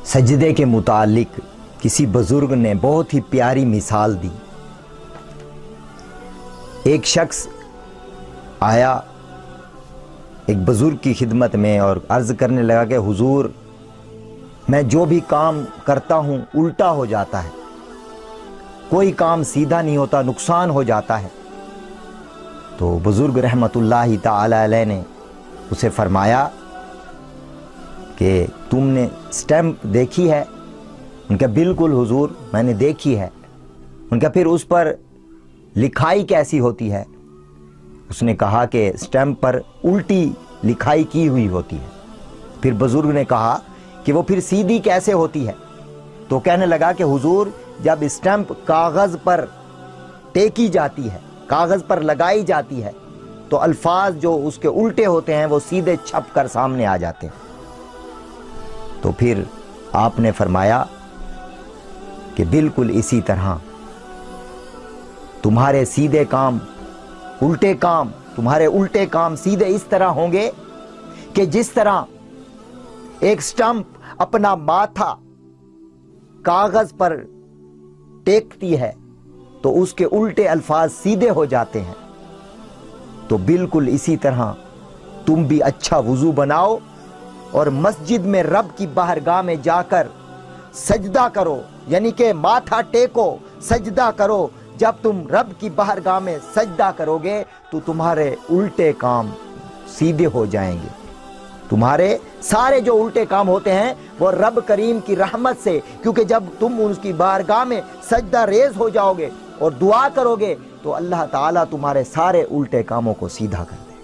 سجدے کے متعلق کسی بزرگ نے بہت ہی پیاری مثال دی۔ ایک شخص آیا ایک بزرگ کی خدمت میں اور عرض کرنے لگا کہ حضور، میں جو بھی کام کرتا ہوں الٹا ہو جاتا ہے، کوئی کام سیدھا نہیں ہوتا، نقصان ہو جاتا ہے۔ تو بزرگ رحمت اللہ تعالی علیہ نے اسے فرمایا کہ تم نے سٹیمپ دیکھی ہے؟ ان کا بالکل حضور، میں نے دیکھی ہے۔ ان کا پھر اس پر لکھائی کیسی ہوتی ہے؟ اس نے کہا کہ سٹیمپ پر الٹی لکھائی کی ہوئی ہوتی ہے۔ پھر بزرگ نے کہا کہ وہ پھر سیدھی کیسے ہوتی ہے؟ تو کہنے لگا کہ حضور، جب سٹیمپ کاغذ پر ٹیکی جاتی ہے، کاغذ پر لگائی جاتی ہے، تو الفاظ جو اس کے الٹے ہوتے ہیں وہ سیدھے چھپ کر سامنے آ جاتے ہیں۔ تو پھر آپ نے فرمایا کہ بالکل اسی طرح تمہارے سیدھے کام الٹے کام، تمہارے الٹے کام سیدھے اس طرح ہوں گے کہ جس طرح ایک سٹمپ اپنا ماتھا کاغذ پر ٹیکتی ہے تو اس کے الٹے الفاظ سیدھے ہو جاتے ہیں۔ تو بالکل اسی طرح تم بھی اچھا وضو بناؤ اور مسجد میں رب کی بارگاہ میں جا کر سجدہ کرو، یعنی کہ ماتھا ٹیکو، سجدہ کرو۔ جب تم رب کی بارگاہ میں سجدہ کرو گے تو تمہارے الٹے کام سیدھے ہو جائیں گے۔ تمہارے سارے جو الٹے کام ہوتے ہیں وہ رب کریم کی رحمت سے، کیونکہ جب تم اس کی بارگاہ میں سجدہ ریز ہو جاؤ گے اور دعا کرو گے تو اللہ تعالیٰ تمہارے سارے الٹے کاموں کو سیدھا کر دے۔